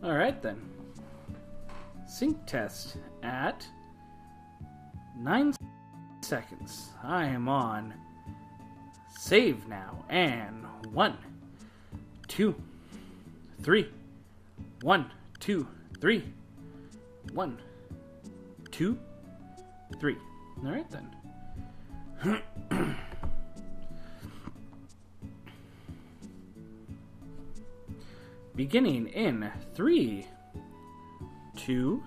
Alright then. Sync test at 9 seconds. I am on save now. And 1, 2, 3. 1, 2, 3. 1, 2, 3. Alright then. Beginning in 3, 2,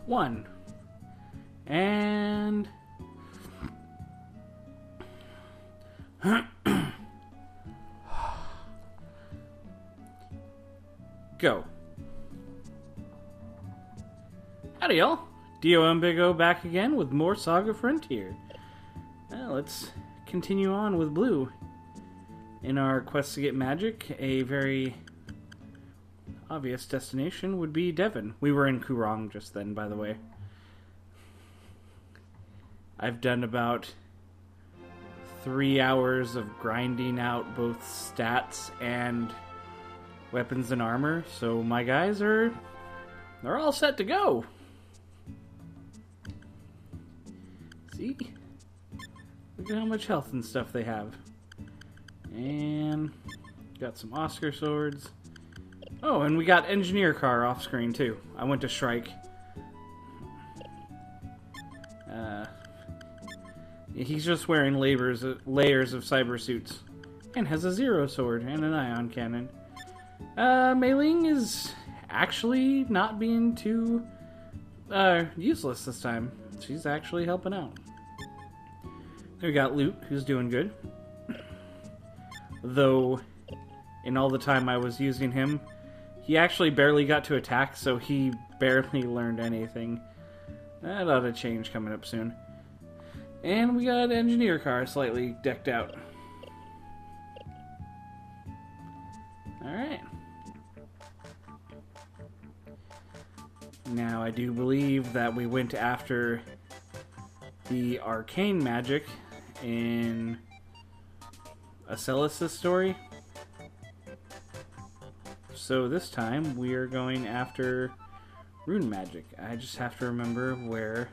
1, and go. Howdy y'all, DOM Big O back again with more Saga Frontier. Let's continue on with Blue. In our quest to get magic, a very obvious destination would be Devon. We were in Kurong just then, by the way. I've done about 3 hours of grinding out both stats and weapons and armor, so my guys they're all set to go. See? Look at how much health and stuff they have. And got some Oscar swords. Oh, and we got engineer car off screen too. I went to Shrike. He's just wearing layers of cyber suits. And has a zero sword and an ion cannon. Mei-Ling is actually not being too useless this time. She's actually helping out. We got Lute, who's doing good. Though, in all the time I was using him, he actually barely got to attack, so he barely learned anything. That ought to change coming up soon. And we got engineer car slightly decked out. Alright. Now, I do believe that we went after the arcane magic in Acellus' story. So this time we are going after rune magic. I just have to remember where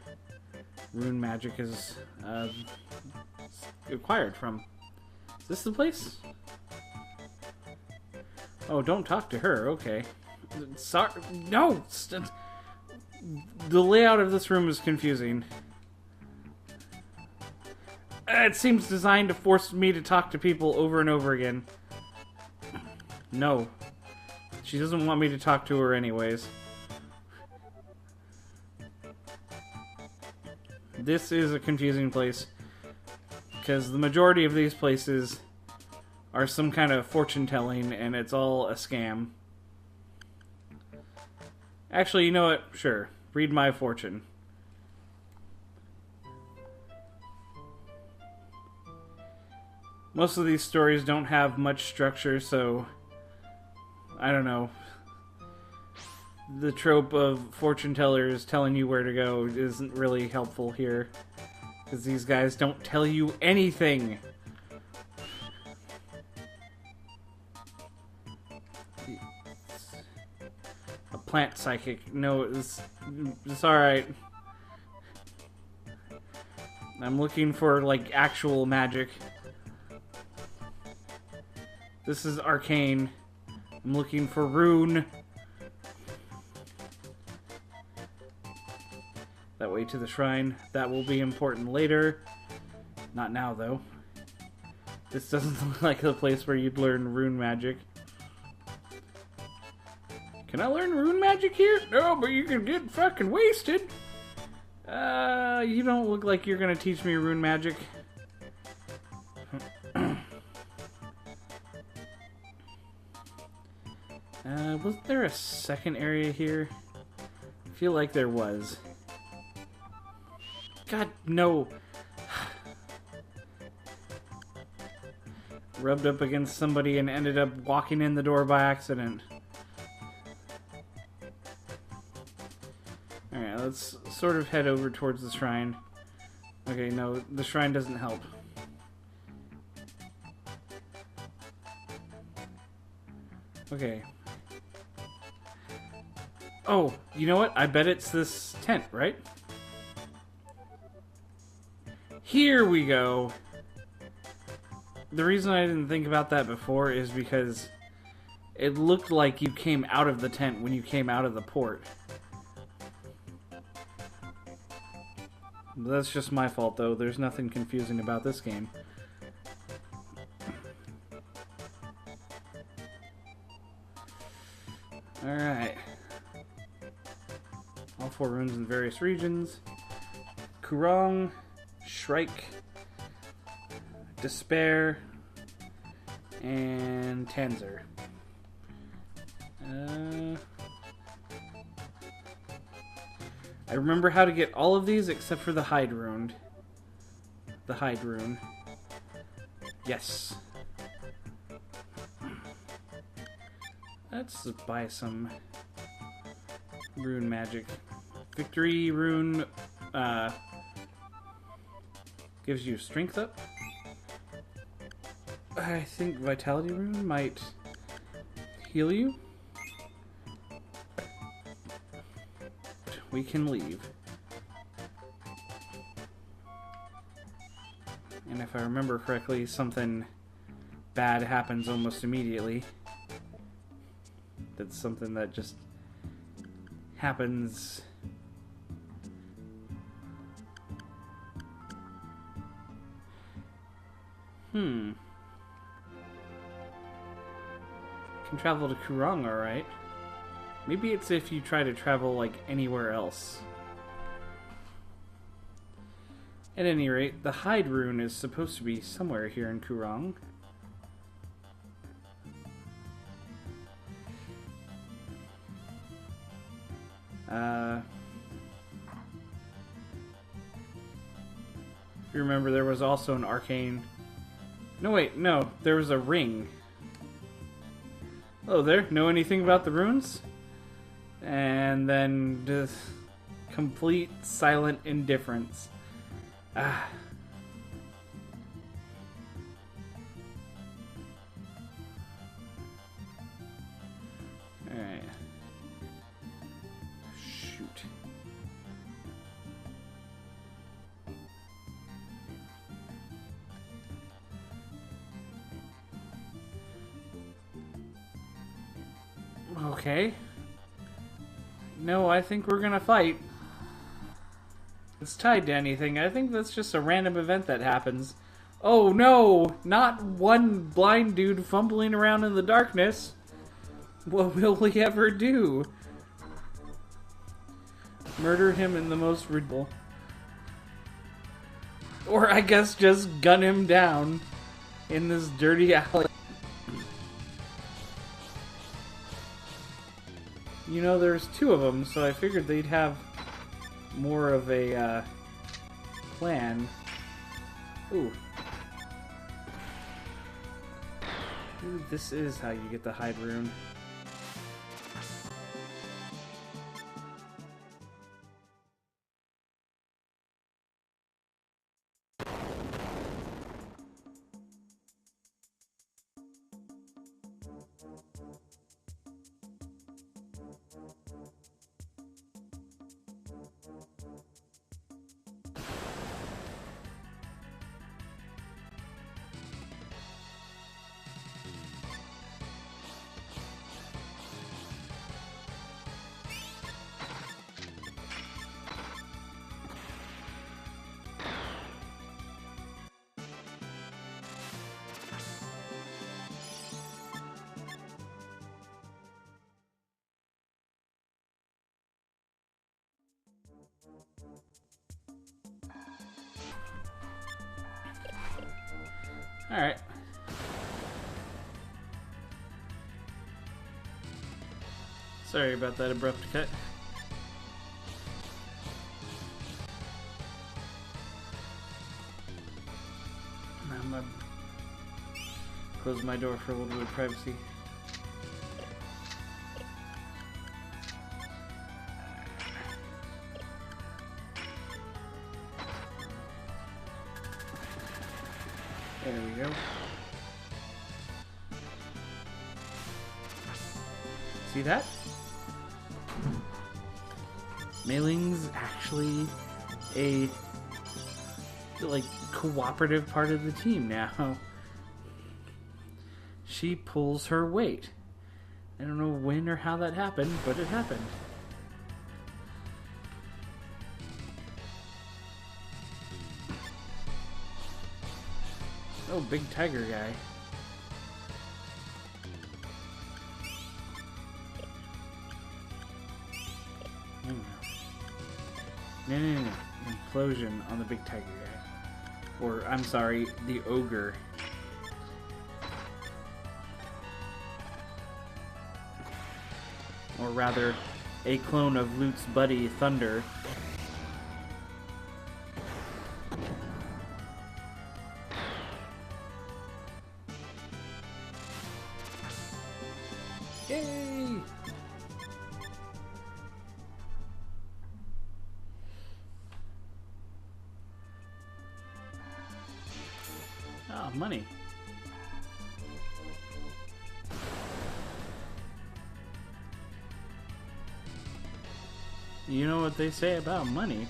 rune magic is acquired from. Is this the place? Oh, don't talk to her. Okay. Sorry. No! The layout of this room is confusing. It seems designed to force me to talk to people over and over again. No. She doesn't want me to talk to her anyways. This is a confusing place. Because the majority of these places are some kind of fortune-telling, and it's all a scam. Actually, you know what? Sure. Read my fortune. Most of these stories don't have much structure, so I don't know. The trope of fortune tellers telling you where to go isn't really helpful here. Because these guys don't tell you anything. A plant psychic. No, it's alright. I'm looking for, like, actual magic. This is arcane. I'm looking for rune. That way to the shrine. That will be important later. Not now, though. This doesn't look like the place where you'd learn rune magic. Can I learn rune magic here? No, but you can get fucking wasted. You don't look like you're gonna teach me rune magic. Wasn't there a second area here? I feel like there was. God, no. Rubbed up against somebody and ended up walking in the door by accident. Alright, let's sort of head over towards the shrine. Okay, no, the shrine doesn't help. Okay. Oh, you know what? I bet it's this tent, right? Here we go. The reason I didn't think about that before is because it looked like you came out of the tent when you came out of the port. That's just my fault, though. There's nothing confusing about this game. Alright. All 4 runes in various regions. Kurong, Shrike, Despair, and Tanzer. I remember how to get all of these except for the hide rune. The hide rune. Yes. Let's buy some rune magic. Victory rune gives you strength up. I think vitality rune might heal you. We can leave. And if I remember correctly, something bad happens almost immediately. That's something that just happens. Can travel to Kurong, alright. Maybe it's if you try to travel, like, anywhere else. At any rate, the hide rune is supposed to be somewhere here in Kurong. If you remember, there was also an arcane... No, wait, no. There was a ring. Hello there. Know anything about the runes? And then just complete silent indifference. Ah. Alright. Shoot. Okay. No, I think we're gonna fight. It's tied to anything. I think that's just a random event that happens. Oh no! Not one blind dude fumbling around in the darkness! What will we ever do? Murder him in the most ridiculous. Or I guess just gun him down in this dirty alley. You know, there's 2 of them, so I figured they'd have more of a plan. Ooh. Ooh, this is how you get the hide rune. Alright. Sorry about that abrupt cut. I'm gonna close my door for a little bit of privacy. There we go. See that? Mei Ling's actually a like cooperative part of the team now. She pulls her weight. I don't know when or how that happened, but it happened. Oh, big tiger guy. No. Implosion on the big tiger guy. Or, I'm sorry, the ogre. Or rather, a clone of Lute's buddy, Thunder. Yay! Ah, money. You know what they say about money?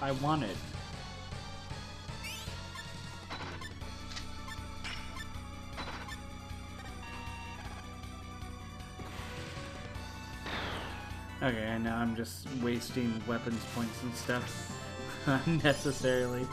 I want it. Okay, and now I'm just wasting weapons points and stuff unnecessarily.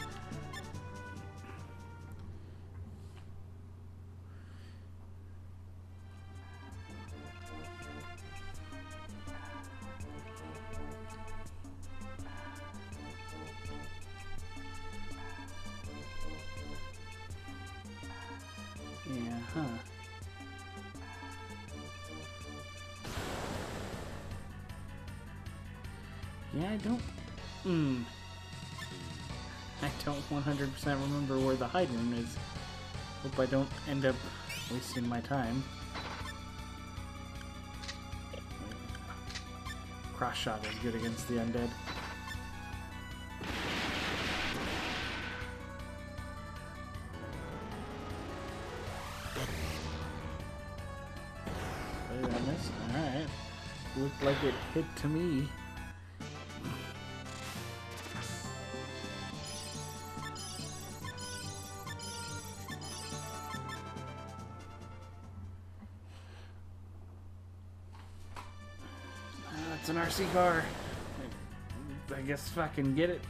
Yeah, huh. Yeah, I don't 100% remember where the hide rune is. Hope I don't end up wasting my time. Cross shot is good against the undead. Oh, I missed. Alright. Looked like it hit to me. It's an RC car. I guess if I can get it.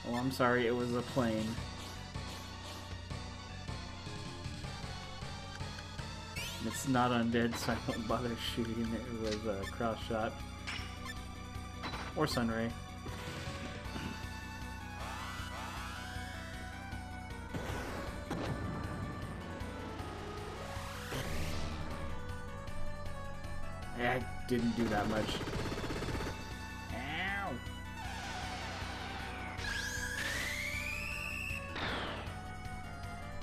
Oh, I'm sorry, it was a plane. It's not undead, so I won't bother shooting it with a cross shot. Or sunray. I didn't do that much. Ow!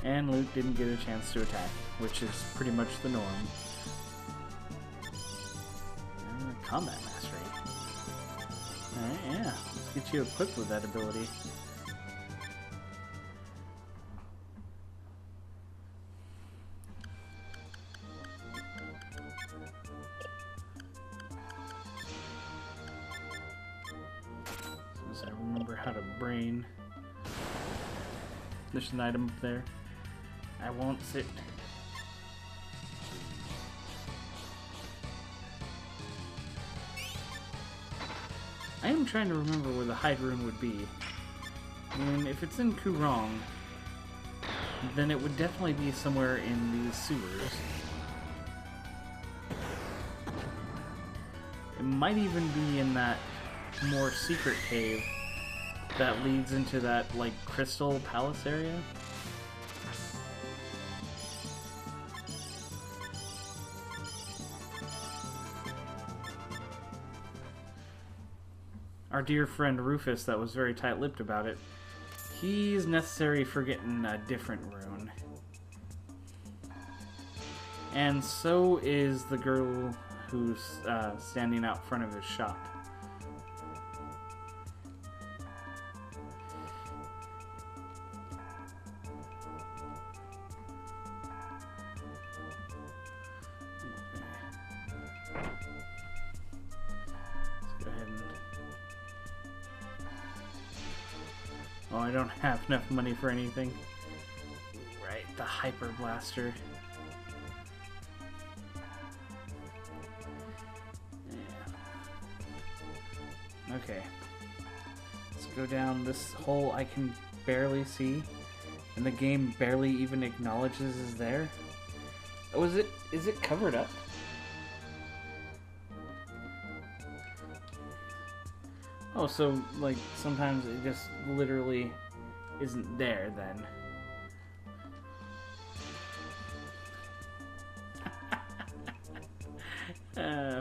And Luke didn't get a chance to attack, which is pretty much the norm. Combat mastery. Alright, yeah. Let's get you equipped with that ability. I remember how to brain. There's an item up there. I won't sit. I am trying to remember where the hide rune would be. And if it's in Kurong, then it would definitely be somewhere in these sewers. It might even be in that more secret cave that leads into that, like, crystal palace area. Our dear friend Rufus, that was very tight-lipped about it, he's necessary for getting a different rune. And so is the girl who's standing out front of his shop. Oh, I don't have enough money for anything. Right, the Hyper Blaster. Yeah. Okay. Let's go down this hole I can barely see, and the game barely even acknowledges is there. Oh, is it covered up? Oh, so, like, sometimes it just literally isn't there, then.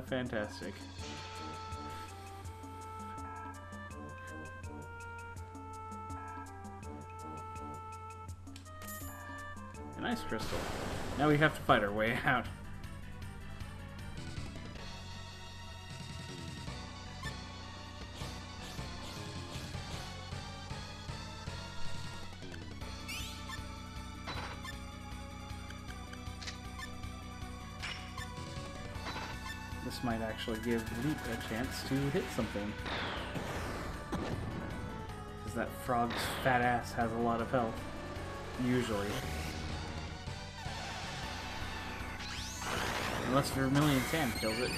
Fantastic. An ice crystal. Now we have to fight our way out. This might actually give Luke a chance to hit something. Because that frog's fat ass has a lot of health. Usually. Unless Vermilion Sand kills it.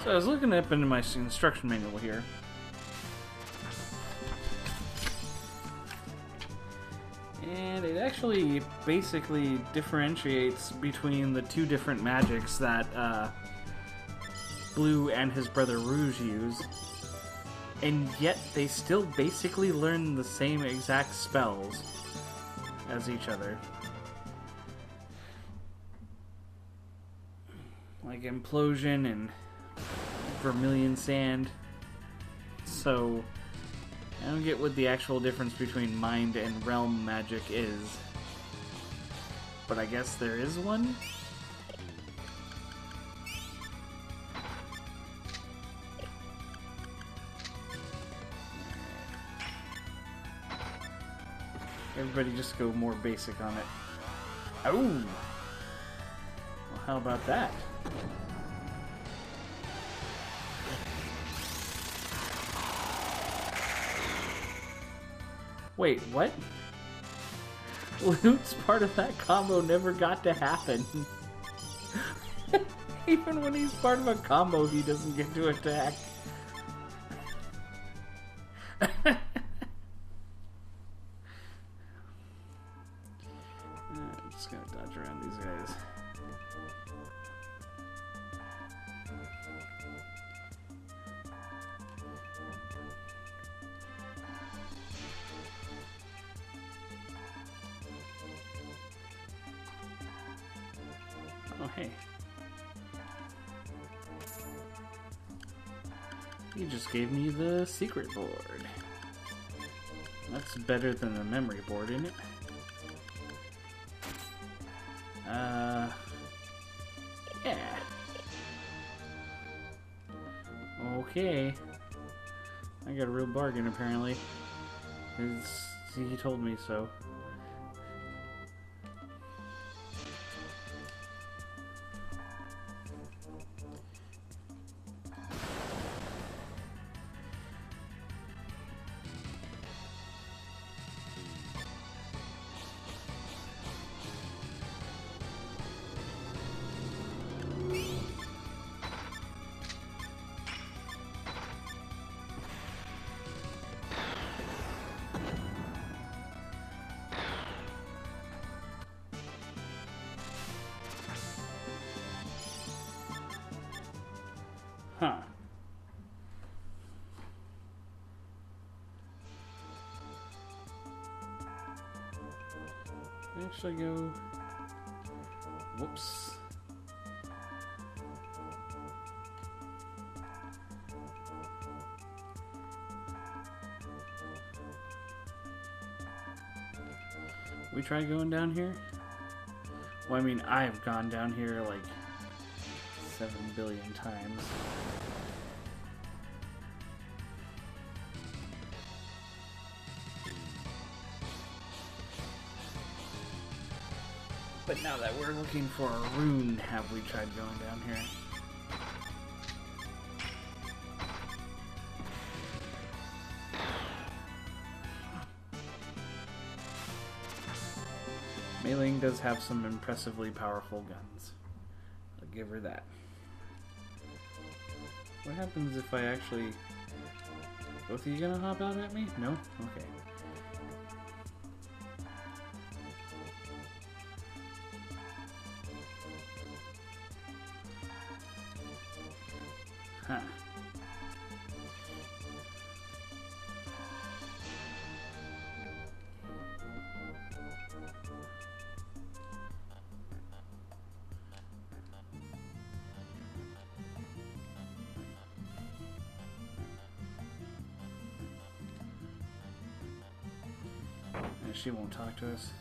So I was looking up into my instruction manual here. And it actually basically differentiates between the two different magics that Blue and his brother Rouge use. And yet they still basically learn the same exact spells as each other. Like Implosion and Vermilion Sand. So I don't get what the actual difference between Mind and Realm magic is. But I guess there is one? Everybody just go more basic on it. Oh! Well, how about that? Wait, what? Luke's part of that combo never got to happen. Even when he's part of a combo, he doesn't get to attack. I'm just gonna dodge around these guys. Oh, hey. You just gave me the secret board. That's better than the memory board, isn't it? Yeah. Okay. I got a real bargain, apparently. He told me so. Huh. Actually go... Whoops. We try going down here? Well, I mean, I've gone down here like 7 billion times. But now that we're looking for a rune, have we tried going down here? Mei Ling does have some impressively powerful guns. I'll give her that. What happens if I actually... Both of you gonna hop out at me? No? Okay. Huh. She won't talk to us.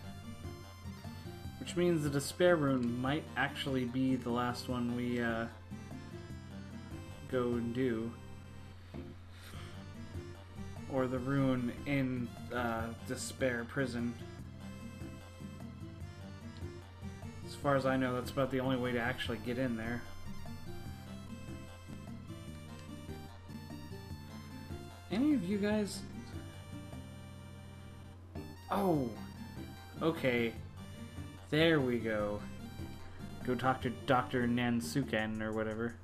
Which means the Despair Rune might actually be the last one we go and do. Or the rune in Despair Prison. As far as I know, that's about the only way to actually get in there. Any of you guys... Oh, okay. There we go. Go talk to Dr. Nansuken or whatever.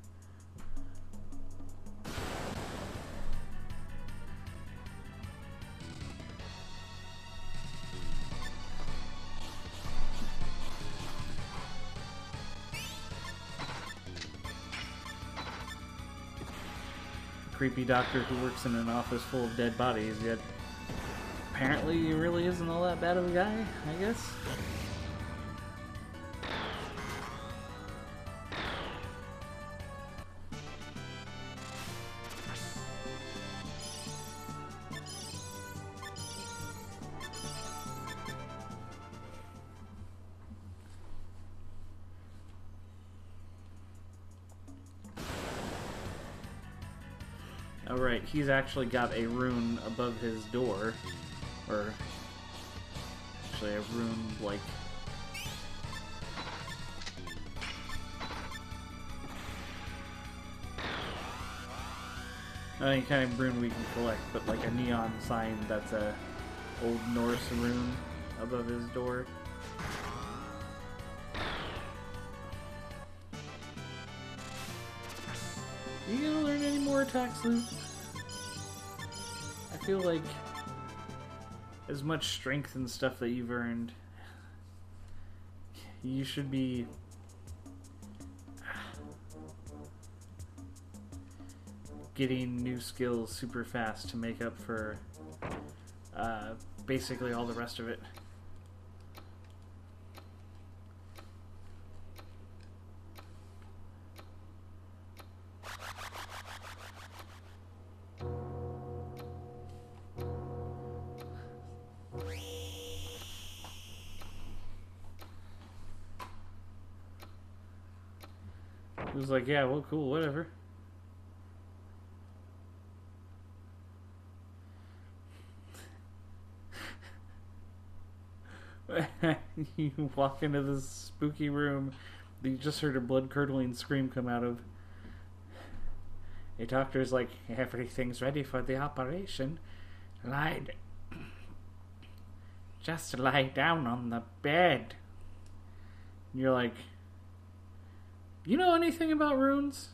Creepy doctor who works in an office full of dead bodies, yet apparently he really isn't all that bad of a guy, I guess. Alright, he's actually got a rune above his door. Or actually a rune like any kind of rune we can collect, but like a neon sign that's a Old Norse rune above his door. You gonna learn any more attacks, Luke? I feel like as much strength and stuff that you've earned, you should be getting new skills super fast to make up for basically all the rest of it. It was like, yeah, well, cool, whatever. You walk into this spooky room that you just heard a blood-curdling scream come out of. A doctor's like, everything's ready for the operation. Just lie down on the bed. And you're like, you know anything about runes?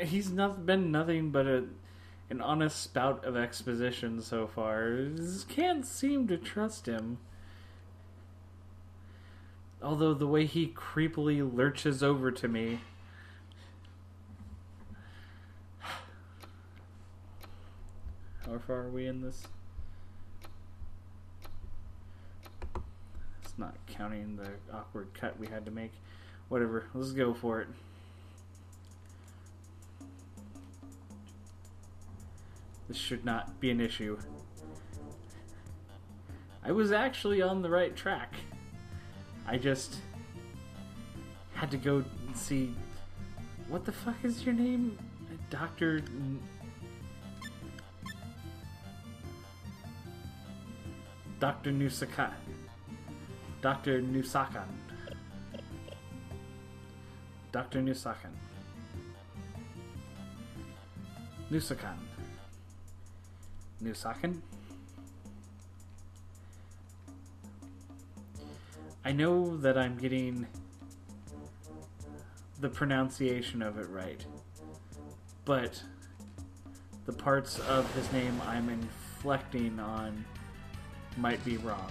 He's not been nothing but an honest spout of exposition so far. Just can't seem to trust him. Although the way he creepily lurches over to me. How far are we in this? It's not counting the awkward cut we had to make. Whatever, let's go for it. This should not be an issue. I was actually on the right track. I just had to go and see... What the fuck is your name? Dr. Dr. Nusaka. Dr. Nusakan. Dr. Nusakan. Nusakan. Nusakan? I know that I'm getting the pronunciation of it right, but the parts of his name I'm inflecting on might be wrong.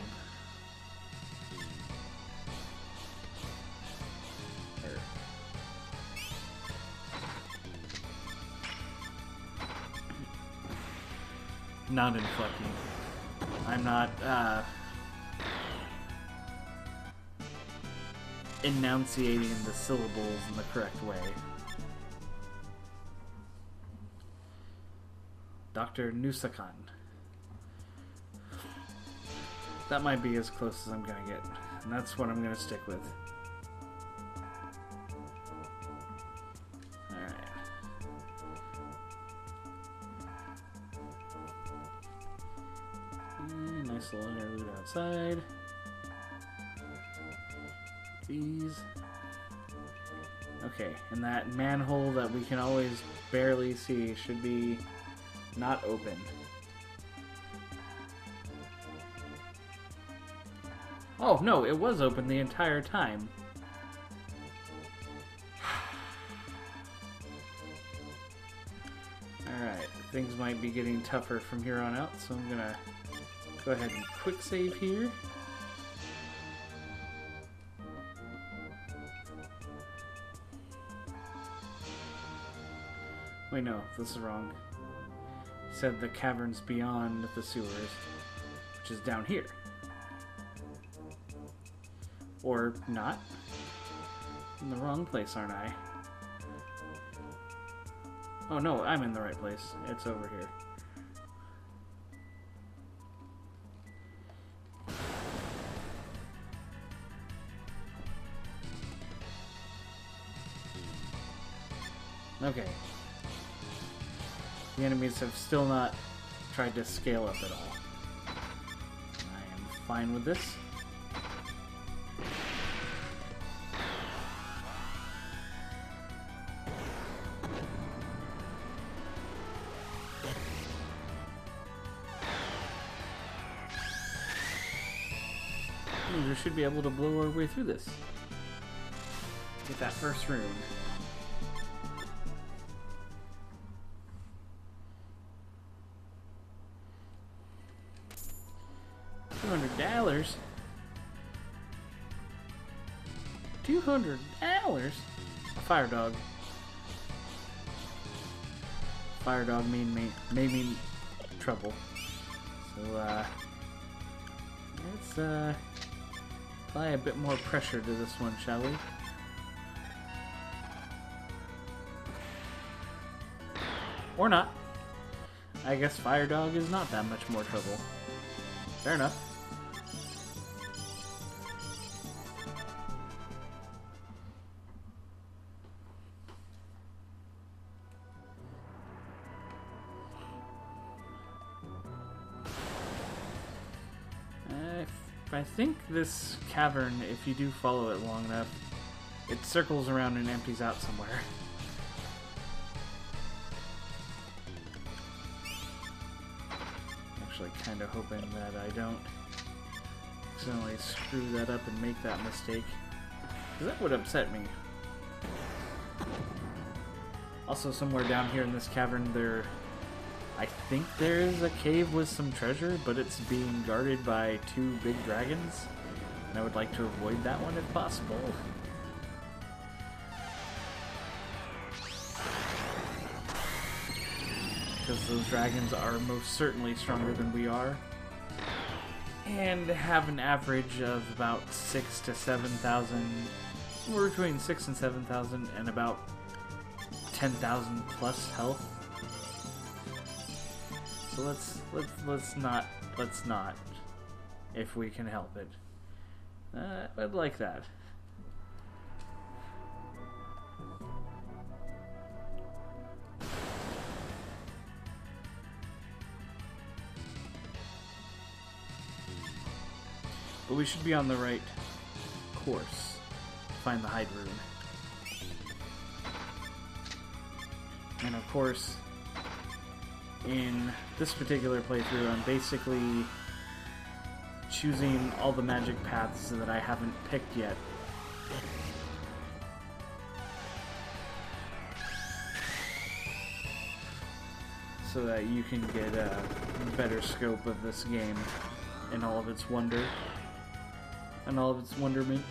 Not inflecting. I'm not enunciating the syllables in the correct way. Dr. Nusakan. That might be as close as I'm gonna get, and that's what I'm gonna stick with. Alright. Nice little interlude outside. These. Okay, and that manhole that we can always barely see should be not open. Oh, no, it was open the entire time. Alright, things might be getting tougher from here on out, so I'm gonna go ahead and quick save here. Wait, no, this is wrong. It said the caverns beyond the sewers, which is down here. Or not. I'm in the wrong place, aren't I? Oh no, I'm in the right place. It's over here. Okay. The enemies have still not tried to scale up at all. I am fine with this. We should be able to blow our way through this. Get that first rune. $200? $200? A fire dog. Fire dog may mean trouble. So let's apply a bit more pressure to this one, shall we? Or not. I guess fire dog is not that much more trouble. Fair enough. I think this cavern, if you do follow it long enough, it circles around and empties out somewhere. Actually kind of hoping that I don't accidentally screw that up and make that mistake, because that would upset me. Also, somewhere down here in this cavern I think there is a cave with some treasure, but it's being guarded by 2 big dragons, and I would like to avoid that one if possible. Because those dragons are most certainly stronger than we are, and have an average of about 6,000 to 7,000, somewhere between 6,000 and 7,000, and about 10,000 plus health. So let's not, if we can help it. I'd like that. But we should be on the right course to find the hide rune. And of course, in this particular playthrough, I'm basically choosing all the magic paths that I haven't picked yet. So that you can get a better scope of this game and all of its wonder and all of its wonderment.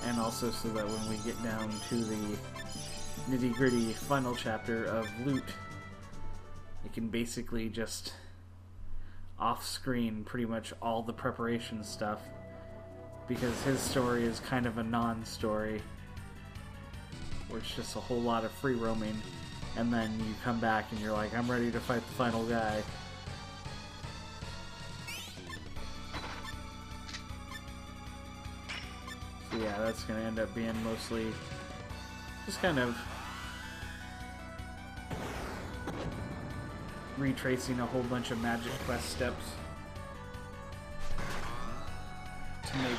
And also so that when we get down to the nitty-gritty final chapter of loot, I can basically just off-screen pretty much all the preparation stuff, because his story is kind of a non-story, where it's just a whole lot of free roaming, and then you come back and you're like, I'm ready to fight the final guy. So yeah, that's going to end up being mostly just kind of retracing a whole bunch of magic quest steps to make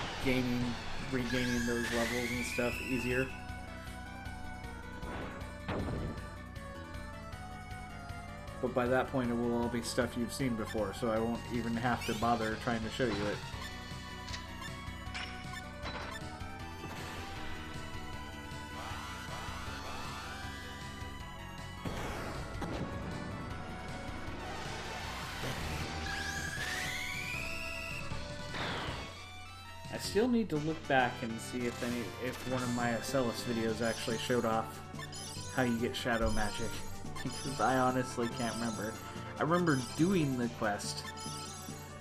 regaining those levels and stuff easier. But by that point it will all be stuff you've seen before, so I won't even have to bother trying to show you it. I still need to look back and see if one of my Acellus videos actually showed off how you get shadow magic, because I honestly can't remember. I remember doing the quest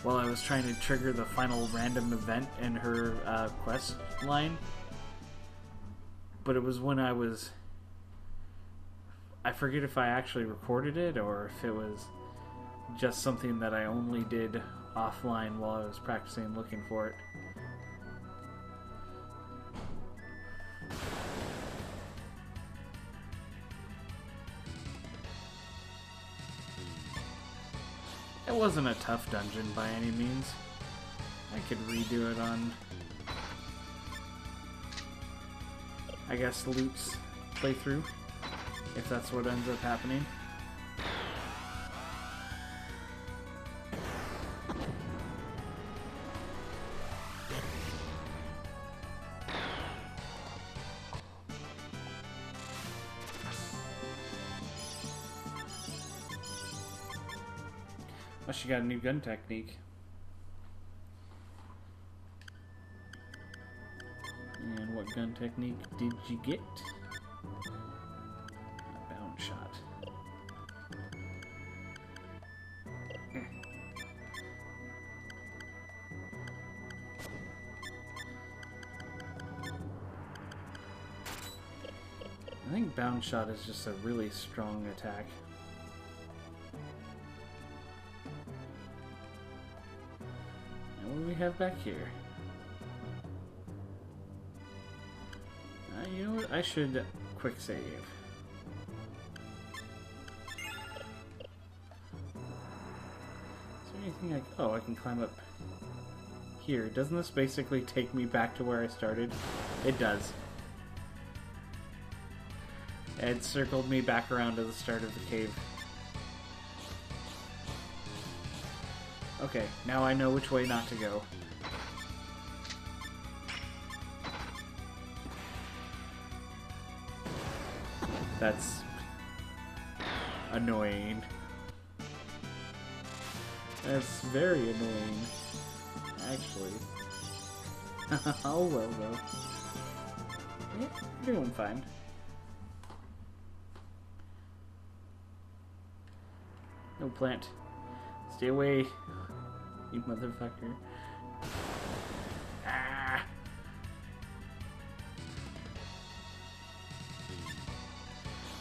while I was trying to trigger the final random event in her quest line, but it was when I forget if I actually recorded it or if it was just something that I only did offline while I was practicing looking for it. It wasn't a tough dungeon by any means. I could redo it on, I guess, Lute's playthrough, if that's what ends up happening. Oh, she got a new gun technique. And what gun technique did you get? A bound shot. I think bound shot is just a really strong attack. What do we have back here? You know what? I should quick save. Is there anything I can climb up here. Doesn't this basically take me back to where I started? It does. It circled me back around to the start of the cave. Okay, now I know which way not to go. That's annoying. That's very annoying, actually. Oh well, though. Yeah, doing fine. No plant. Stay away, you motherfucker. Ah!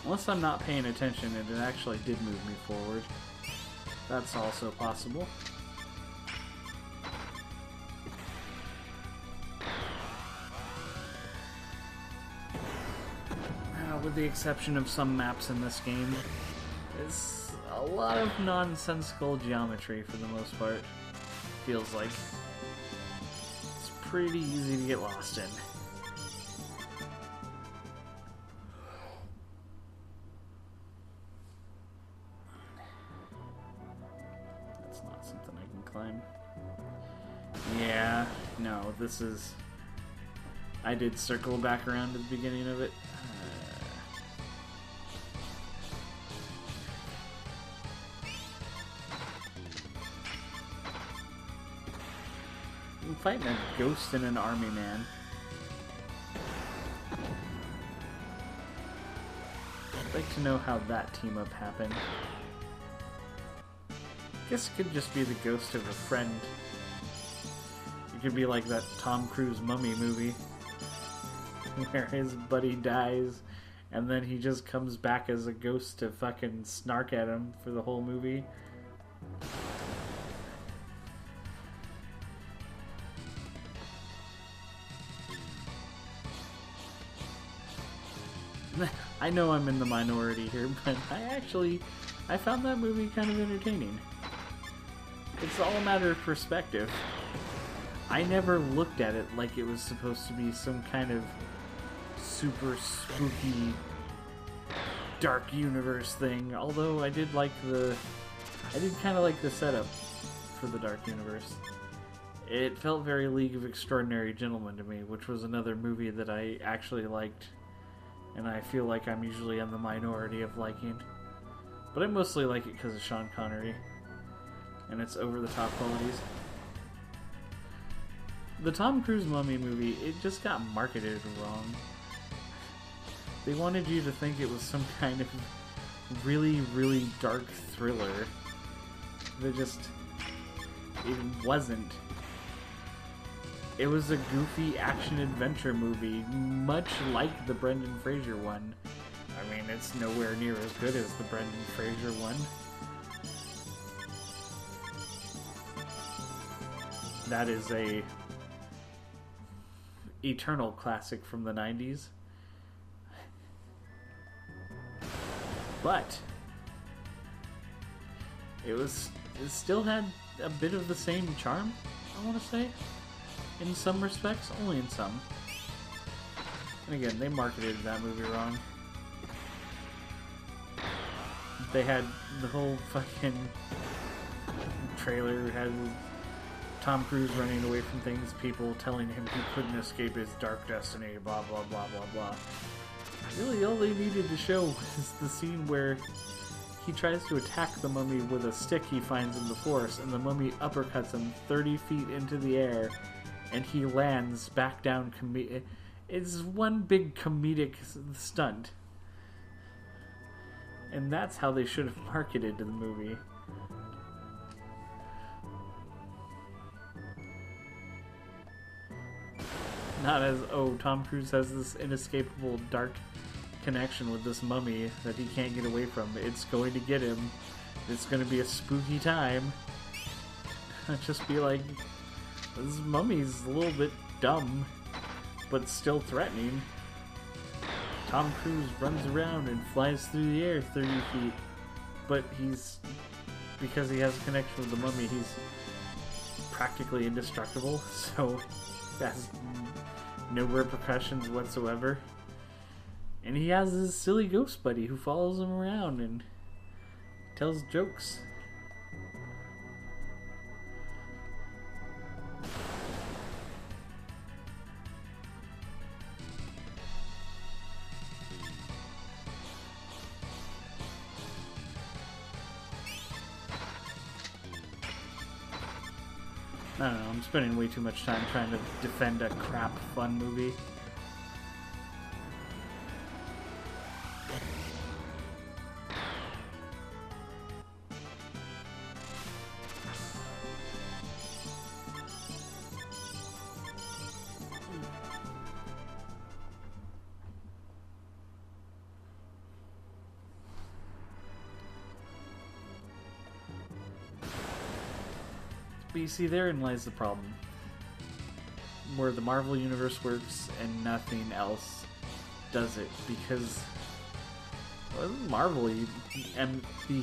Unless I'm not paying attention and it actually did move me forward. That's also possible. With the exception of some maps in this game, it's a lot of nonsensical geometry for the most part. Feels like it's pretty easy to get lost in. That's not something I can climb. Yeah, no, this is... I did circle back around to the beginning of it. I'm fighting a ghost and an army man. I'd like to know how that team up happened. Guess it could just be the ghost of a friend. It could be like that Tom Cruise Mummy movie where his buddy dies and then he just comes back as a ghost to fucking snark at him for the whole movie. I know I'm in the minority here, but I found that movie kind of entertaining. It's all a matter of perspective. I never looked at it like it was supposed to be some kind of super spooky dark universe thing, although I did kind of like the setup for the dark universe. It felt very League of Extraordinary Gentlemen to me, which was another movie that I actually liked, and I feel like I'm usually in the minority of liking. But I mostly like it because of Sean Connery and its over-the-top qualities. The Tom Cruise Mummy movie, it just got marketed wrong. They wanted you to think it was some kind of really, really dark thriller. It wasn't. It was a goofy action-adventure movie, much like the Brendan Fraser one. I mean, it's nowhere near as good as the Brendan Fraser one. That is a eternal classic from the 90s. But it still had a bit of the same charm, I want to say. In some respects, only in some. And again, they marketed that movie wrong. They had the whole fucking trailer had Tom Cruise running away from things, people telling him he couldn't escape his dark destiny, blah blah blah blah blah. Really, all they needed to show was the scene where he tries to attack the mummy with a stick he finds in the forest, and the mummy uppercuts him 30 feet into the air, and he lands back down. It's one big comedic stunt. And that's how they should have marketed the movie. Not as, oh, Tom Cruise has this inescapable dark connection with this mummy that he can't get away from. It's going to get him. It's going to be a spooky time. Just be like, this mummy's a little bit dumb, but still threatening. Tom Cruise runs around and flies through the air 30 feet, but because he has a connection with the mummy, he's practically indestructible, so he has no repercussions whatsoever. And he has his silly ghost buddy who follows him around and tells jokes. I don't know, I'm spending way too much time trying to defend a crap fun movie. But you see, therein lies the problem. Where the Marvel Universe works and nothing else does it. Because, well, Marvel, and the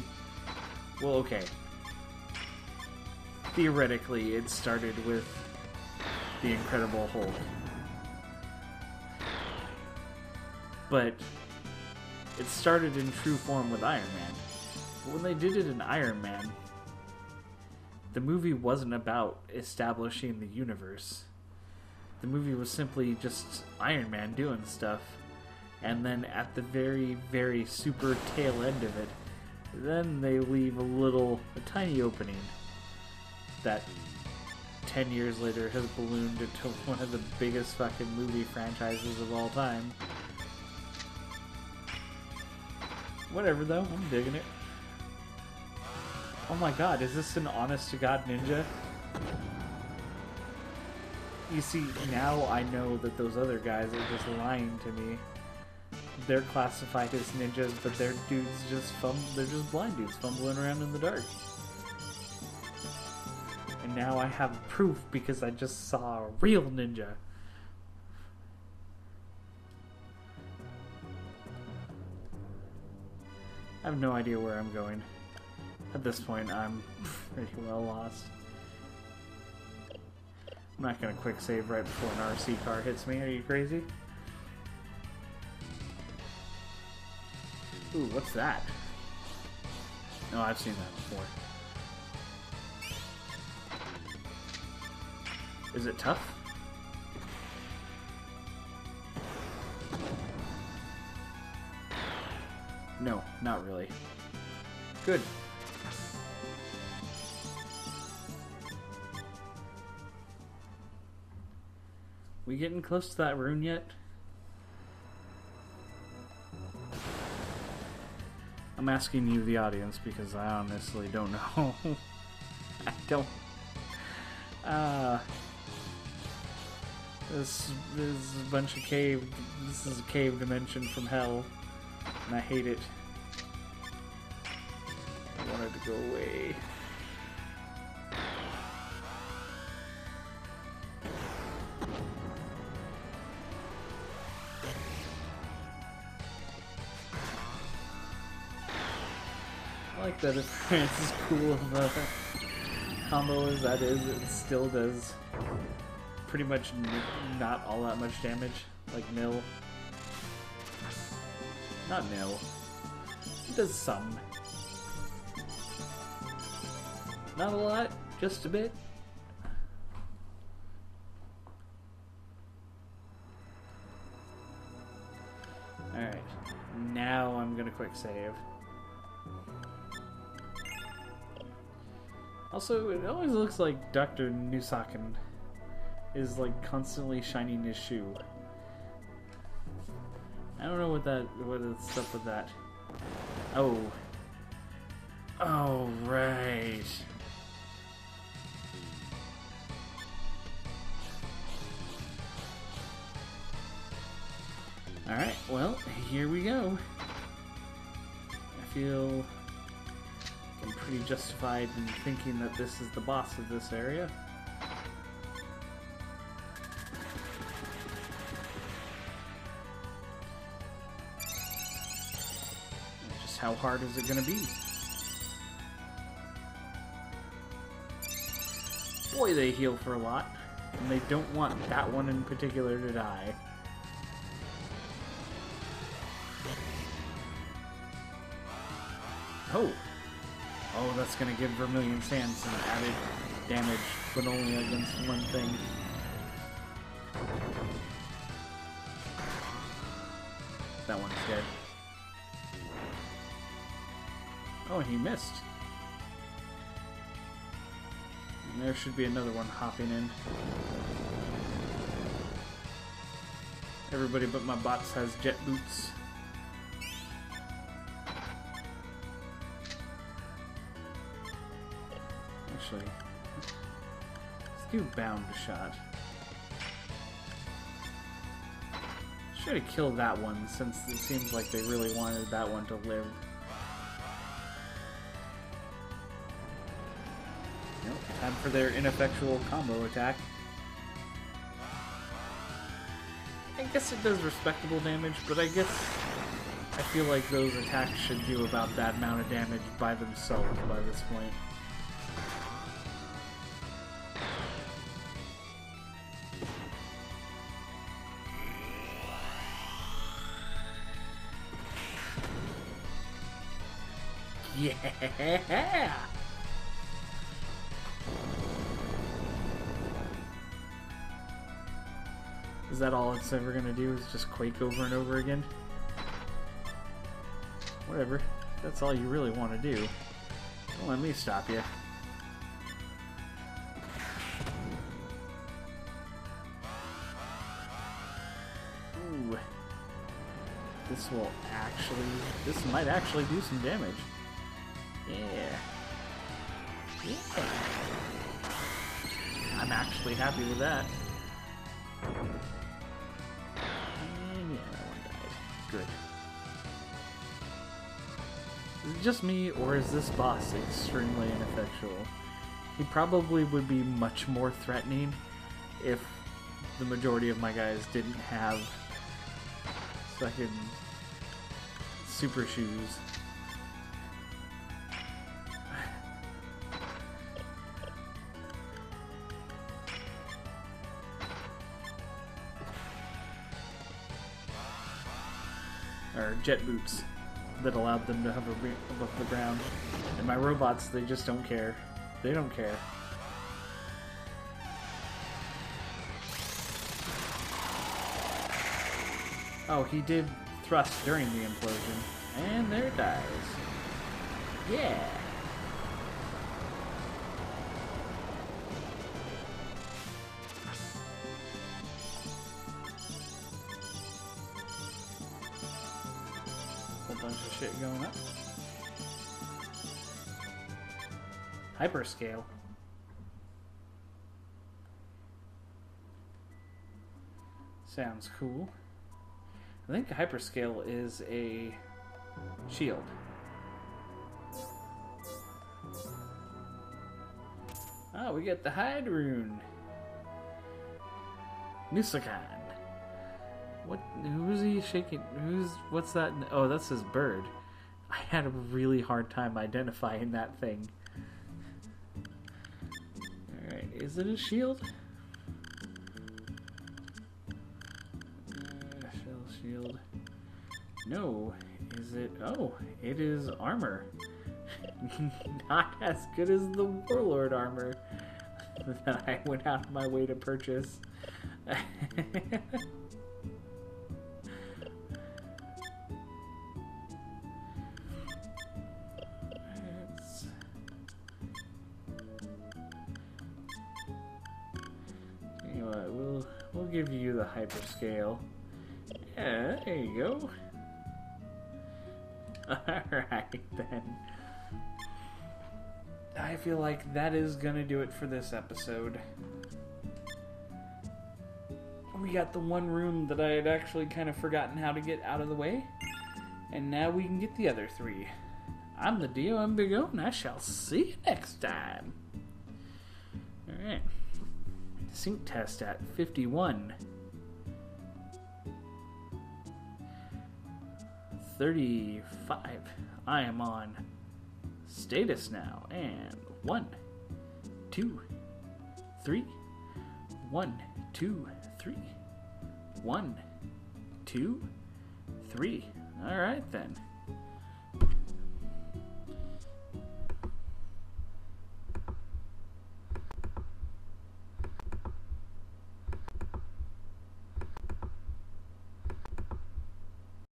Well, okay. Theoretically, it started with the Incredible Hulk. But it started in true form with Iron Man. But when they did it in Iron Man, the movie wasn't about establishing the universe. The movie was simply just Iron Man doing stuff. And then at the very, very super tail end of it, then they leave a tiny opening that 10 years later has ballooned into one of the biggest fucking movie franchises of all time. Whatever though, I'm digging it. Oh my god, is this an honest-to-God ninja? You see, now I know that those other guys are just lying to me. They're classified as ninjas, but they're dudes they're just blind dudes fumbling around in the dark. And now I have proof because I just saw a real ninja. I have no idea where I'm going. At this point, I'm pretty well lost. I'm not gonna quick save right before an RC car hits me. Are you crazy? Ooh, what's that? No, I've seen that before. Is it tough? No, not really. Good. We getting close to that rune yet? I'm asking you, the audience, because I honestly don't know. I don't. This is a bunch of cave. This is a cave dimension from hell, and I hate it. I want it to go away. I like that it's as cool of a combo as that is, it still does pretty much not all that much damage, like nil. Not nil. It does some. Not a lot, just a bit. Alright, now I'm gonna quick save. Also, it always looks like Dr. Nusakan is like constantly shining his shoe. I don't know what is up with that. Oh. Oh, right. Alright, well, here we go. I feel I'm pretty justified in thinking that this is the boss of this area. Just how hard is it going to be? Boy, they heal for a lot, and they don't want that one in particular to die. Oh! Oh, that's gonna give Vermilion Sands some added damage, but only against one thing. That one's dead. Oh, and he missed. And there should be another one hopping in. Everybody but my bots has jet boots. Actually, let's do bound shot. Should have killed that one since it seems like they really wanted that one to live. Nope, time for their ineffectual combo attack. I guess it does respectable damage, but I guess I feel like those attacks should do about that amount of damage by themselves by this point. Yeah! Is that all it's ever gonna do, is just quake over and over again? Whatever. That's all you really want to do. Don't let me stop you. Ooh. This might actually do some damage. Yeah. Yeah. I'm actually happy with that. And yeah, that one died. Good. Is it just me, or is this boss extremely ineffectual? He probably would be much more threatening if the majority of my guys didn't have fucking super shoes. Or jet boots that allowed them to hover above the ground. And my robots, they just don't care. They don't care. Oh, he did thrust during the implosion. And there it dies. Yeah! A bunch of shit going up. Hyperscale. Sounds cool. I think hyperscale is a shield. Oh, we get the hide rune. Nusakan. What? Who's he shaking? What's that? Oh, that's his bird. I had a really hard time identifying that thing. Alright, is it a shield? Shield. No. Is it? Oh, it is armor. Not as good as the Warlord armor that I went out of my way to purchase. We'll give you the hyperscale. Yeah, there you go. Alright then. I feel like that is gonna do it for this episode. We got the one rune that I had actually kind of forgotten how to get out of the way. And now we can get the other three. I'm the DOM Big O, and I shall see you next time. Alright. Sync test at 51. 35. I am on status now. And 1, 2, 3. 1, 2, 3. 1, 2, 3. Alright then.